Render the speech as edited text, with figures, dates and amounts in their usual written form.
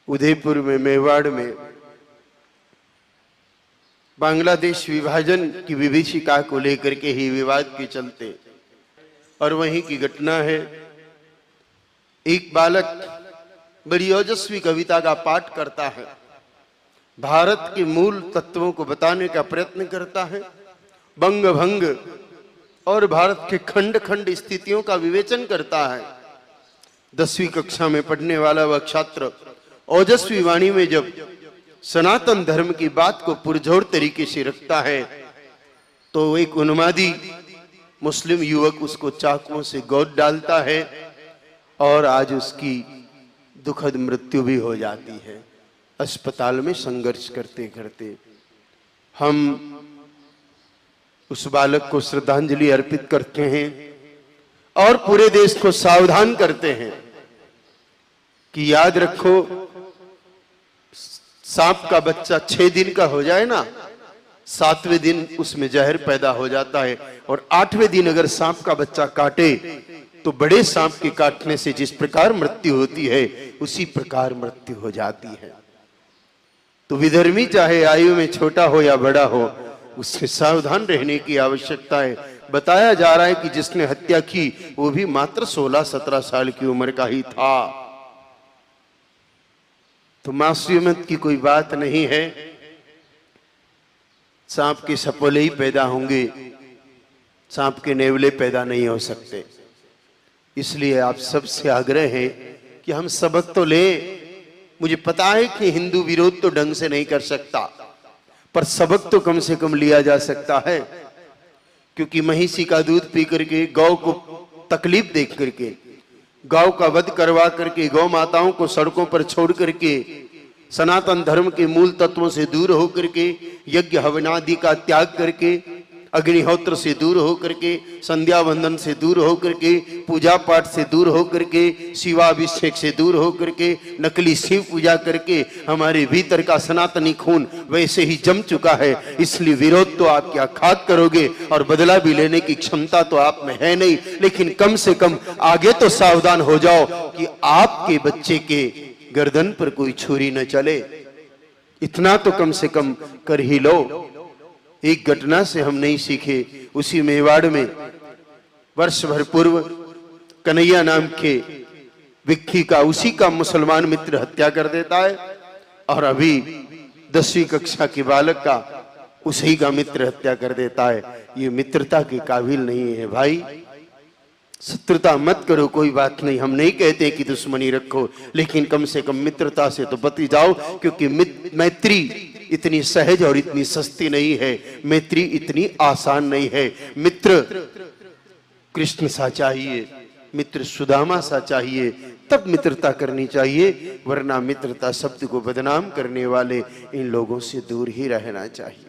उदयपुर में, मेवाड़ में बांग्लादेश विभाजन की विभीषिका को लेकर के ही विवाद के चलते, और वहीं की घटना है। एक बालक बड़ी ओजस्वी कविता का पाठ करता है, भारत के मूल तत्वों को बताने का प्रयत्न करता है, बंग भंग और भारत के खंड खंड स्थितियों का विवेचन करता है। 10वीं कक्षा में पढ़ने वाला वह छात्र ओजस्वी वाणी में जब सनातन धर्म की बात को पुरजोर तरीके से रखता है तो एक उन्मादी मुस्लिम युवक उसको चाकुओं से गोद डालता है और आज उसकी दुखद मृत्यु भी हो जाती है अस्पताल में संघर्ष करते करते। हम उस बालक को श्रद्धांजलि अर्पित करते हैं और पूरे देश को सावधान करते हैं कि याद रखो, सांप का बच्चा 6 दिन का हो जाए ना, 7वें दिन उसमें जहर पैदा हो जाता है, और 8वें दिन अगर सांप का बच्चा काटे तो बड़े सांप के काटने से जिस प्रकार मृत्यु होती है उसी प्रकार मृत्यु हो जाती है। तो विधर्मी चाहे आयु में छोटा हो या बड़ा हो, उससे सावधान रहने की आवश्यकता है। बताया जा रहा है कि जिसने हत्या की वो भी मात्र 16-17 साल की उम्र का ही था। तो मासूमियत की कोई बात नहीं है। सांप के सपोले ही पैदा होंगे, सांप के नेवले पैदा नहीं हो सकते। इसलिए आप सबसे आग्रह है कि हम सबक तो ले। मुझे पता है कि हिंदू विरोध तो ढंग से नहीं कर सकता, पर सबक तो कम से कम लिया जा सकता है। क्योंकि महिषी का दूध पी करके, गौ को तकलीफ देख करके, गौ का वध करवा करके, गौ माताओं को सड़कों पर छोड़ करके, सनातन धर्म के मूल तत्वों से दूर होकर के, यज्ञ हवनादि का त्याग करके, अग्निहोत्र से दूर होकर के, संध्या वंदन से दूर होकर के, पूजा पाठ से दूर होकर के, शिवाभिषेक से दूर होकर के, नकली शिव पूजा करके हमारे भीतर का सनातनी खून वैसे ही जम चुका है। इसलिए विरोध तो आप क्या खाक करोगे और बदला भी लेने की क्षमता तो आप में है नहीं, लेकिन कम से कम आगे तो सावधान हो जाओ कि आपके बच्चे के गर्दन पर कोई छुरी न चले। इतना तो कम से कम कर ही लो। एक घटना से हम नहीं सीखे। उसी मेवाड़ में वर्ष भर पूर्व कन्हैया नाम के विक्की का, उसी का मुसलमान मित्र हत्या कर देता है, और अभी 10वीं कक्षा के बालक का उसी का मित्र हत्या कर देता है। ये मित्रता के काबिल नहीं है भाई। शत्रुता मत करो, कोई बात नहीं, हम नहीं कहते कि दुश्मनी रखो, लेकिन कम से कम मित्रता से तो बच जाओ। क्योंकि मैत्री इतनी सहज और इतनी सस्ती नहीं है, मैत्री इतनी आसान नहीं है। मित्र कृष्ण सा चाहिए, मित्र सुदामा सा चाहिए, तब मित्रता करनी चाहिए, वरना मित्रता शब्द को बदनाम करने वाले इन लोगों से दूर ही रहना चाहिए।